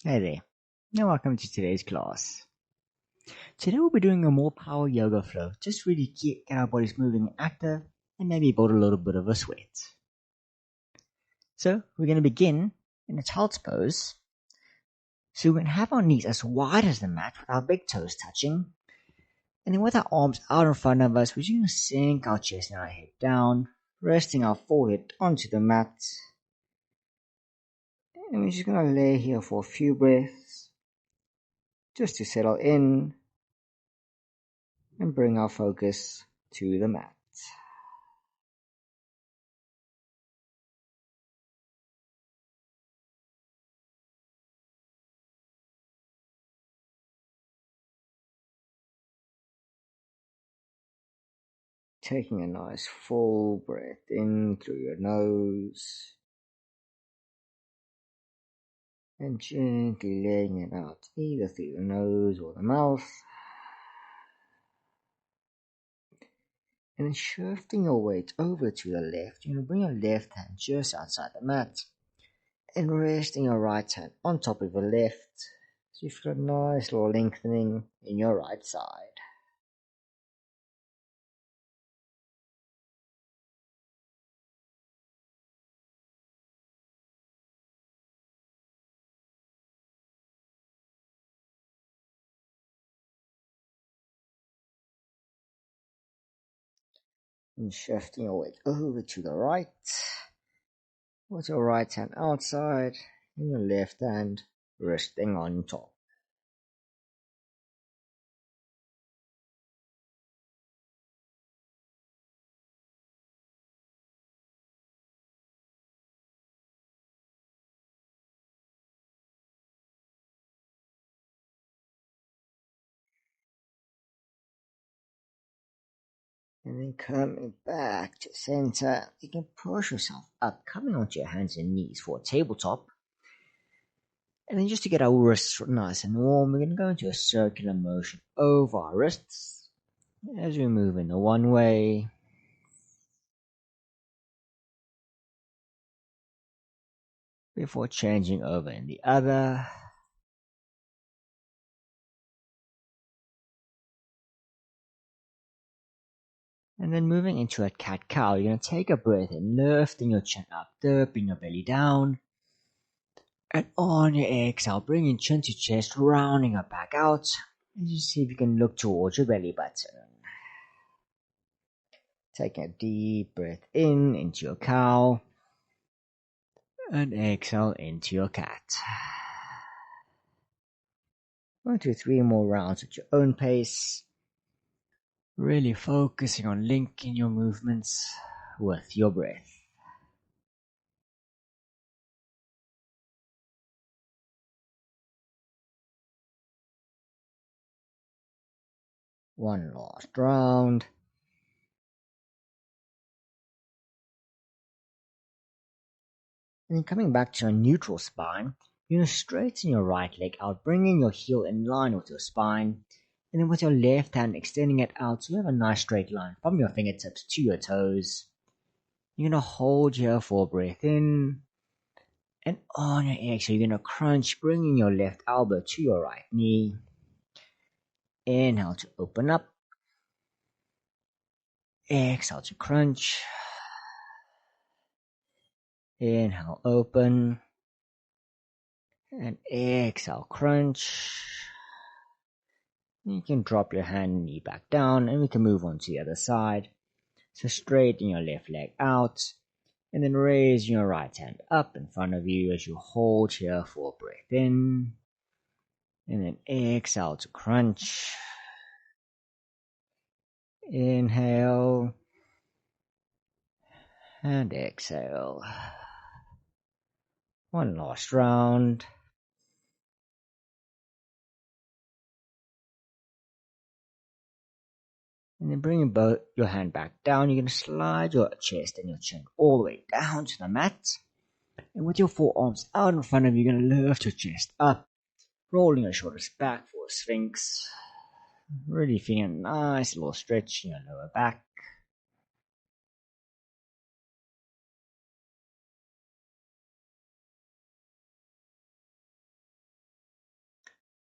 Hey there, and welcome to today's class. Today we'll be doing a more power yoga flow, just really get our bodies moving and active, and maybe build a little bit of a sweat. So we're going to begin in a child's pose. So we're going to have our knees as wide as the mat with our big toes touching. And then with our arms out in front of us, we're just going to sink our chest and our head down, resting our forehead onto the mat. And we're just going to lay here for a few breaths, just to settle in and bring our focus to the mat. Taking a nice full breath in through your nose and gently letting it out either through the nose or the mouth. And then shifting your weight over to the left. You're going to bring your left hand just outside the mat and resting your right hand on top of your left. So you've got a nice little lengthening in your right side. And shifting your weight over to the right. With your right hand outside and your left hand resting on top. And then coming back to center, you can push yourself up, coming onto your hands and knees for a tabletop. And then just to get our wrists nice and warm, we're going to go into a circular motion over our wrists as we move in the one way. Before changing over in the other. And then moving into a cat-cow, you're going to take a breath in, lifting your chin up, dipping your belly down. And on your exhale, bringing chin to chest, rounding your back out. And just see if you can look towards your belly button. Taking a deep breath in into your cow. And exhale into your cat. 1 to 3 more rounds at your own pace. Really focusing on linking your movements with your breath. One last round. And then coming back to a neutral spine, you're going to straighten your right leg out, bringing your heel in line with your spine. And then with your left hand extending it out so you have a nice straight line from your fingertips to your toes. You're going to hold here for a breath in. And on your exhale, you're going to crunch, bringing your left elbow to your right knee. Inhale to open up. Exhale to crunch. Inhale, open. And exhale, crunch. You can drop your hand and knee back down, and we can move on to the other side. So straighten your left leg out, and then raise your right hand up in front of you as you hold here for a breath in. And then exhale to crunch. Inhale. And exhale. One last round. And then bringing both your hand back down, you're going to slide your chest and your chin all the way down to the mat. And with your forearms out in front of you, you're going to lift your chest up, rolling your shoulders back for a sphinx. Really feeling a nice little stretch in your lower back.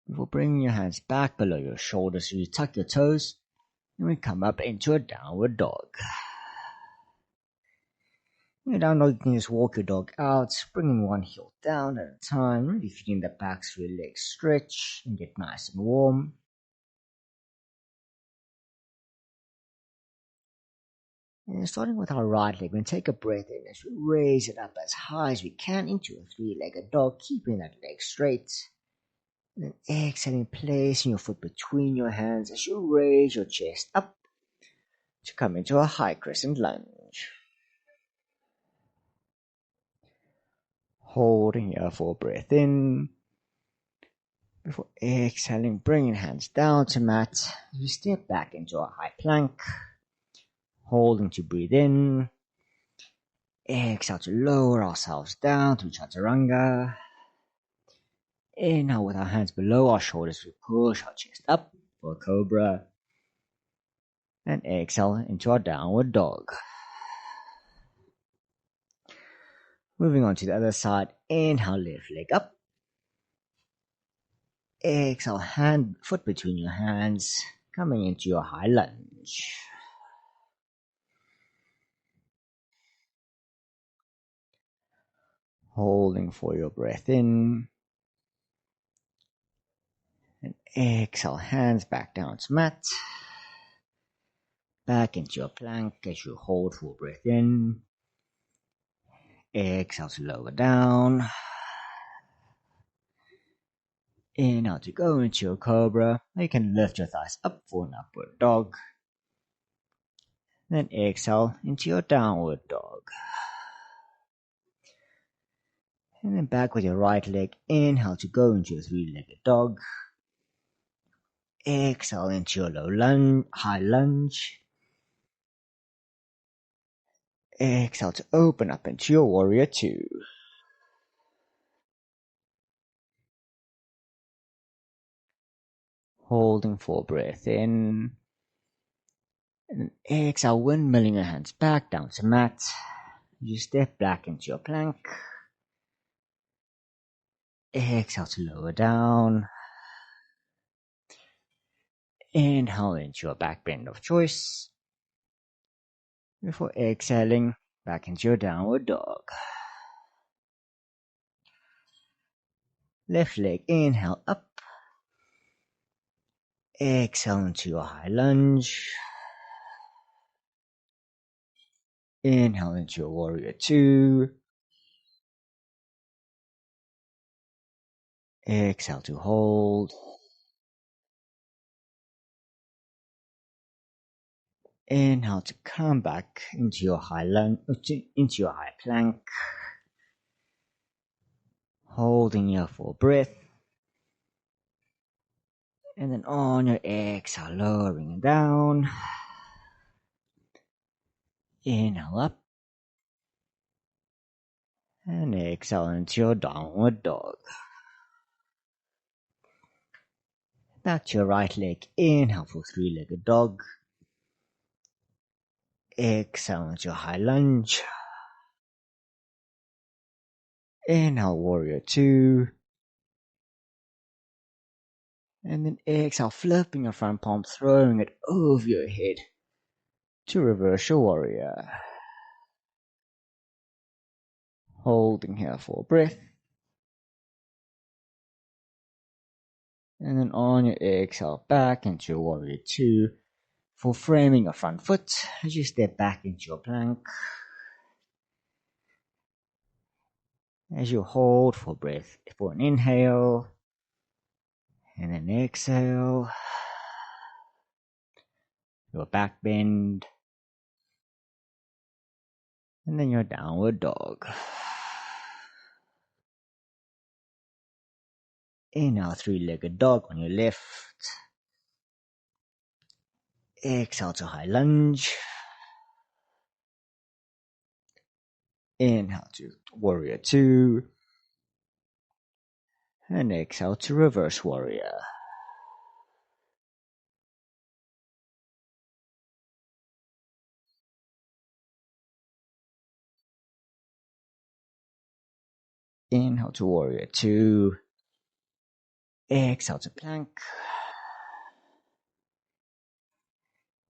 Before bringing your hands back below your shoulders, so you tuck your toes, and we come up into a downward dog. In a down dog, you can just walk your dog out, bringing one heel down at a time, really feeling the backs of your legs stretch and get nice and warm. And starting with our right leg, we'll take a breath in as we raise it up as high as we can into a three-legged dog, keeping that leg straight. And then exhaling, placing your foot between your hands as you raise your chest up to come into a high crescent lunge. Holding here for a breath in. Before exhaling, bringing hands down to mat. We step back into a high plank. Holding to breathe in. Exhale to lower ourselves down to chaturanga. Inhale with our hands below our shoulders, we push our chest up for a cobra. And exhale into our downward dog. Moving on to the other side. Inhale, left leg up. Exhale, foot between your hands, coming into your high lunge. Holding for your breath in. And exhale, hands back down to mat. Back into your plank as you hold for breath in. Exhale to lower down. Inhale to go into your cobra. You can lift your thighs up for an upward dog. Then exhale into your downward dog. And then back with your right leg. Inhale to go into your three-legged dog. Exhale into your high lunge. Exhale to open up into your warrior two. Holding for breath in. And exhale, windmilling your hands back down to mat. You step back into your plank. Exhale to lower down. Inhale into your back bend of choice. Before exhaling, back into your downward dog. Left leg, inhale up. Exhale into your high lunge. Inhale into your warrior two. Exhale to hold. Inhale to come back into your high lunge, into your high plank. Holding here for breath. And then on your exhale, lowering it down. Inhale up. And exhale into your downward dog. Back to your right leg. Inhale for three-legged dog. Exhale into your high lunge. Inhale, warrior two. And then exhale, flipping your front palm, throwing it over your head to reverse your warrior. Holding here for breath. And then on your exhale, back into your warrior two. For framing your front foot as you step back into your plank. As you hold for breath, for an inhale. And then exhale. Your back bend. And then your downward dog. Inhale, three-legged dog on your left. Exhale to high lunge. Inhale to warrior two. And exhale to reverse warrior. Inhale to warrior two. Exhale to plank.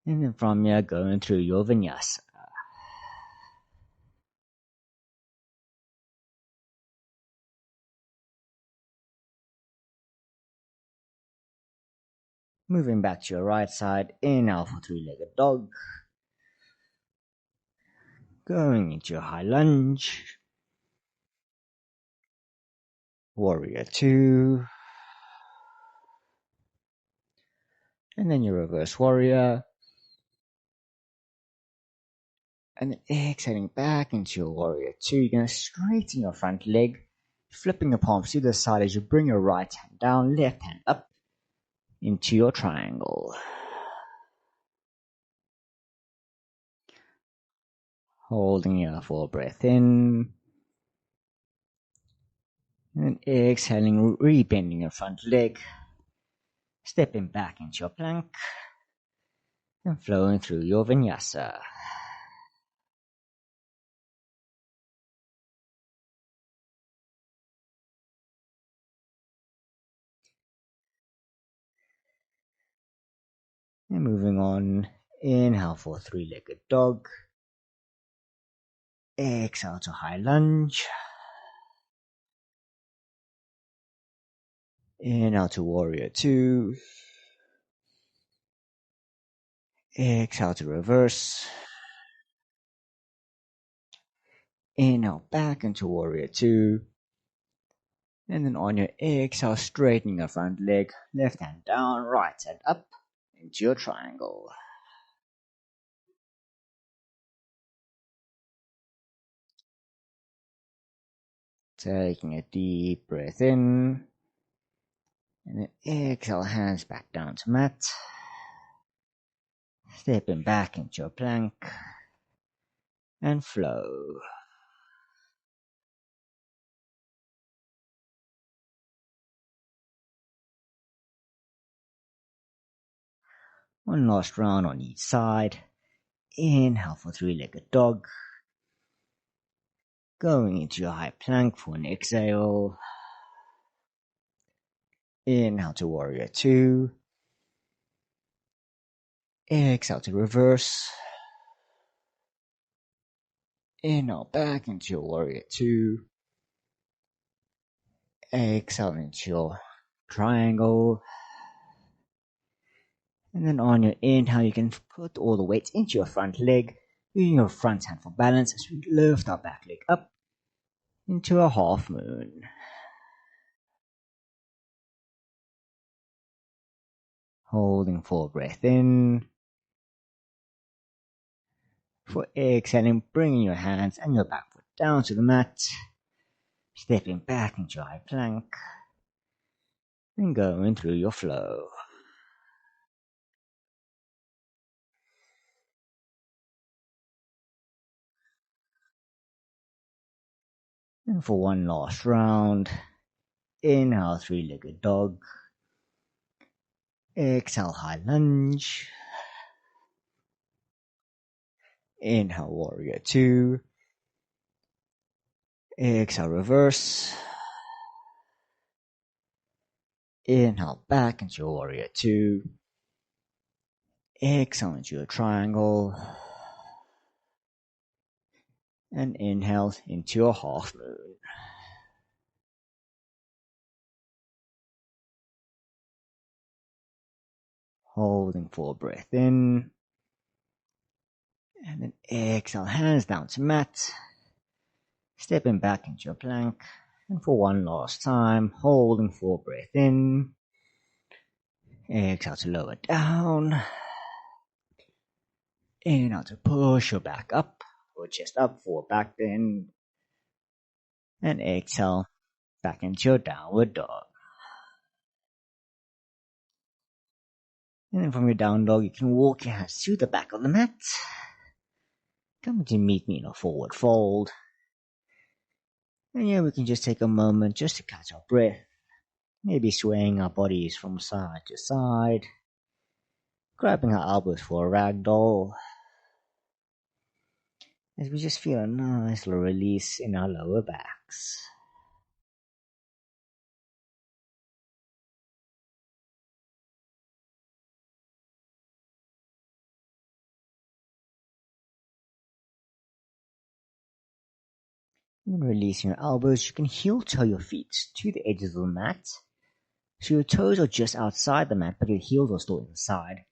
And then from here, going through your vinyasa. Moving back to your right side, inhale for three-legged dog. Going into your high lunge. Warrior 2. And then your reverse warrior. And then exhaling back into your warrior 2. You're going to straighten your front leg, flipping the palms to the side as you bring your right hand down, left hand up into your triangle. Holding your full breath in. And exhaling, rebending your front leg, stepping back into your plank, and flowing through your vinyasa. And moving on, inhale for three-legged dog. Exhale to high lunge. Inhale to warrior 2. Exhale to reverse. Inhale back into warrior 2. And then on your exhale, straightening your front leg, left hand down, right hand up into your triangle. Taking a deep breath in. And then exhale, hands back down to mat. Stepping back into your plank. And flow. One last round on each side. Inhale for three-legged dog. Going into your high plank for an exhale. Inhale to warrior 2. Exhale to reverse. Inhale back into your warrior 2. Exhale into your triangle. And then on your inhale, you can put all the weight into your front leg, using your front hand for balance as we lift our back leg up into a half moon. Holding full breath in. For exhaling, bringing your hands and your back foot down to the mat. Stepping back into your high plank. And going through your flow. And for one last round, inhale three-legged dog. Exhale high lunge. Inhale warrior 2. Exhale reverse. Inhale back into your warrior 2. Exhale into your triangle. And inhale into your half moon. Holding full breath in. And then exhale, hands down to mat. Stepping back into your plank. And for one last time, holding full breath in. Exhale to lower down. Inhale to push your back up. Or chest up for back bend. And exhale back into your downward dog. And then from your down dog, you can walk your hands to the back of the mat. Come to meet me in a forward fold. And yeah, we can just take a moment just to catch our breath. Maybe swaying our bodies from side to side. Grabbing our elbows for a ragdoll. As we just feel a nice little release in our lower backs. And releasing your elbows, you can heel toe your feet to the edges of the mat. So your toes are just outside the mat, but your heels are still inside.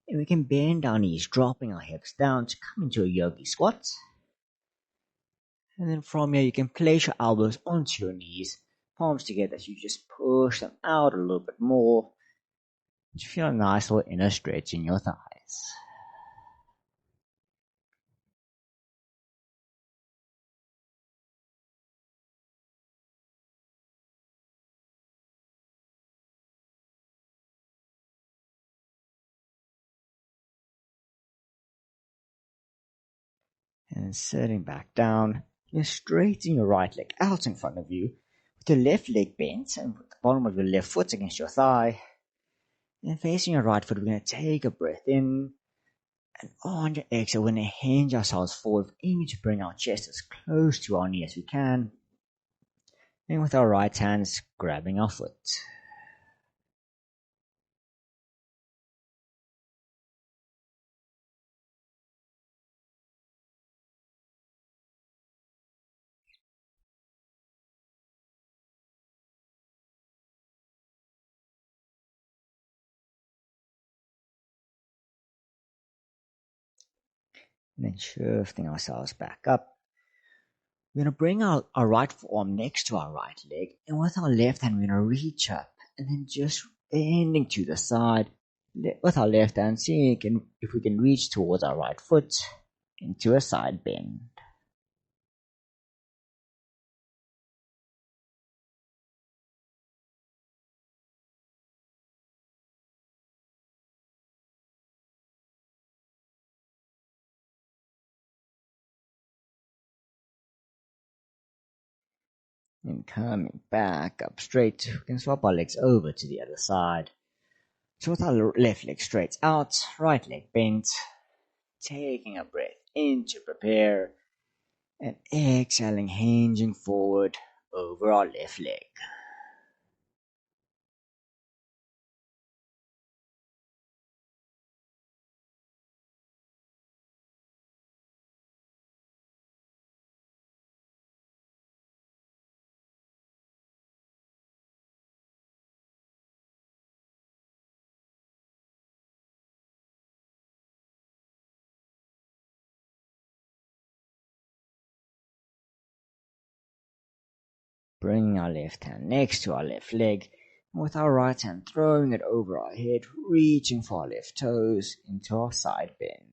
And we can bend our knees, dropping our hips down to come into a yogi squat. And then from here, you can place your elbows onto your knees, palms together, so you just push them out a little bit more. You feel a nice little inner stretch in your thighs. And sitting back down, you straighten your right leg out in front of you, with your left leg bent and with the bottom of your left foot against your thigh. And facing your right foot, we're going to take a breath in. And on your exhale, we're going to hinge ourselves forward, aiming to bring our chest as close to our knee as we can. And with our right hands, grabbing our foot. And then shifting ourselves back up. We're going to bring our right forearm next to our right leg. And with our left hand, we're going to reach up and then just bending to the side. With our left hand, seeing if we can reach towards our right foot into a side bend. And coming back up straight, we can swap our legs over to the other side. So with our left leg straight out, right leg bent, taking a breath in to prepare, and exhaling, hinging forward over our left leg. Bringing our left hand next to our left leg, and with our right hand throwing it over our head, reaching for our left toes into our side bend.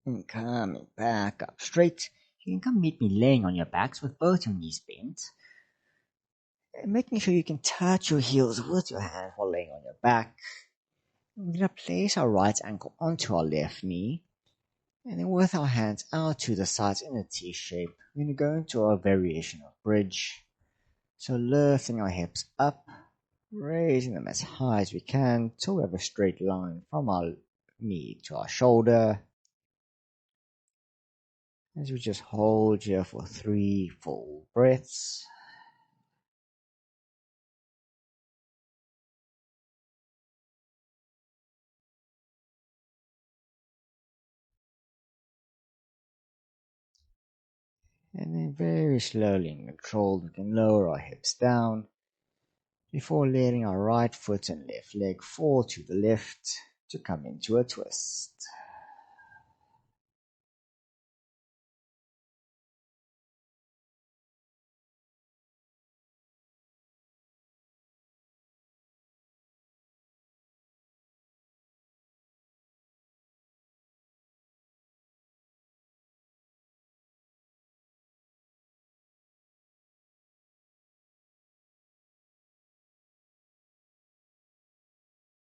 And coming back up straight, you can come meet me laying on your backs with both your knees bent. And making sure you can touch your heels with your hands while laying on your back. We're going to place our right ankle onto our left knee. And then with our hands out to the sides in a T shape, we're going to go into our variation of bridge. So lifting our hips up, raising them as high as we can till we have a straight line from our knee to our shoulder. As we just hold here for 3 full breaths. And then very slowly and controlled, we can lower our hips down before letting our right foot and left leg fall to the left to come into a twist.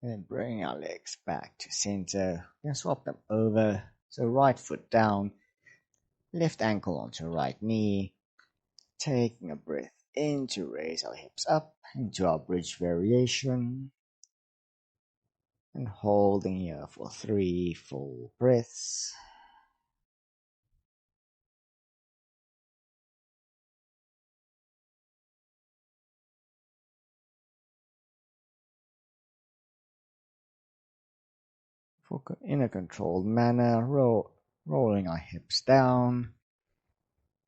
And then bring our legs back to center. We can swap them over. So right foot down, left ankle onto right knee. Taking a breath in to raise our hips up into our bridge variation. And holding here for 3 full breaths. In a controlled manner, rolling our hips down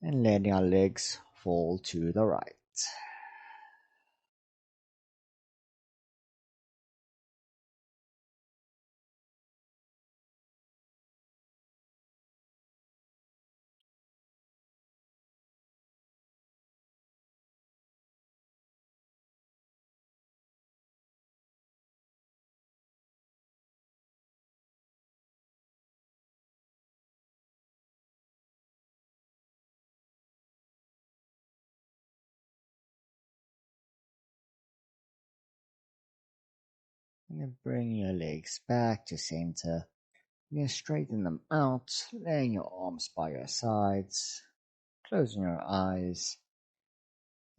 and letting our legs fall to the right. And then bring your legs back to center. You can straighten them out, laying your arms by your sides, closing your eyes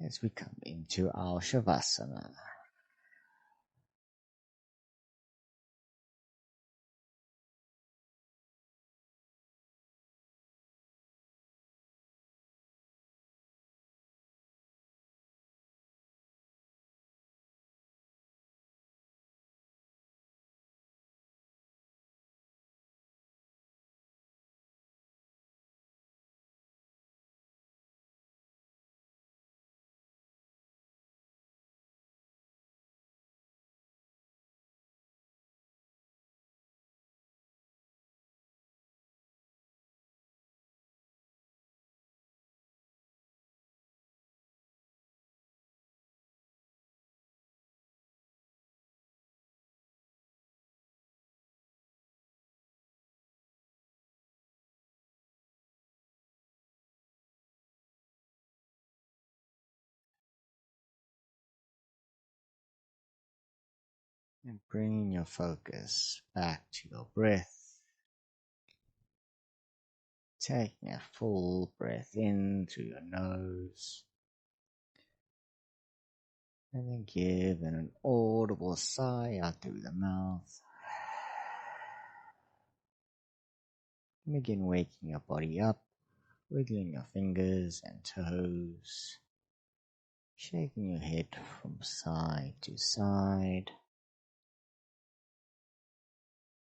as we come into our Shavasana. And bringing your focus back to your breath. Taking a full breath in through your nose. And then give an audible sigh out through the mouth. Begin waking your body up, wiggling your fingers and toes. Shaking your head from side to side.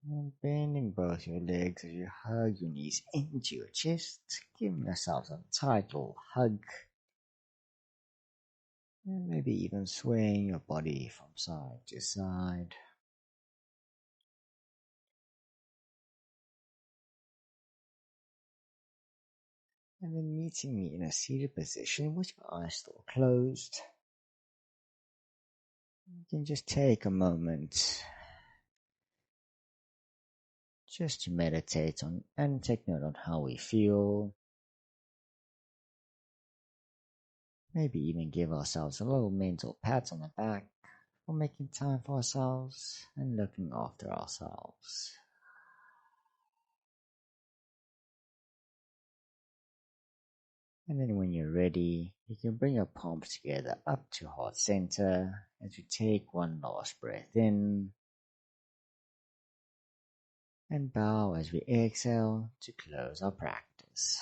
And bending both your legs as you hug your knees into your chest, giving yourself a tight little hug. And maybe even swaying your body from side to side. And then meeting me in a seated position with your eyes still closed. You can just take a moment just to meditate on and take note on how we feel. Maybe even give ourselves a little mental pat on the back for making time for ourselves and looking after ourselves. And then when you're ready, you can bring your palms together up to heart center as you take one last breath in. And bow as we exhale to close our practice.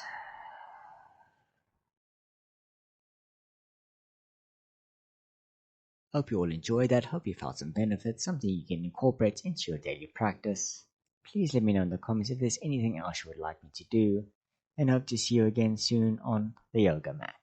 Hope you all enjoyed that. Hope you felt some benefits, something you can incorporate into your daily practice. Please let me know in the comments if there's anything else you would like me to do, and hope to see you again soon on the yoga mat.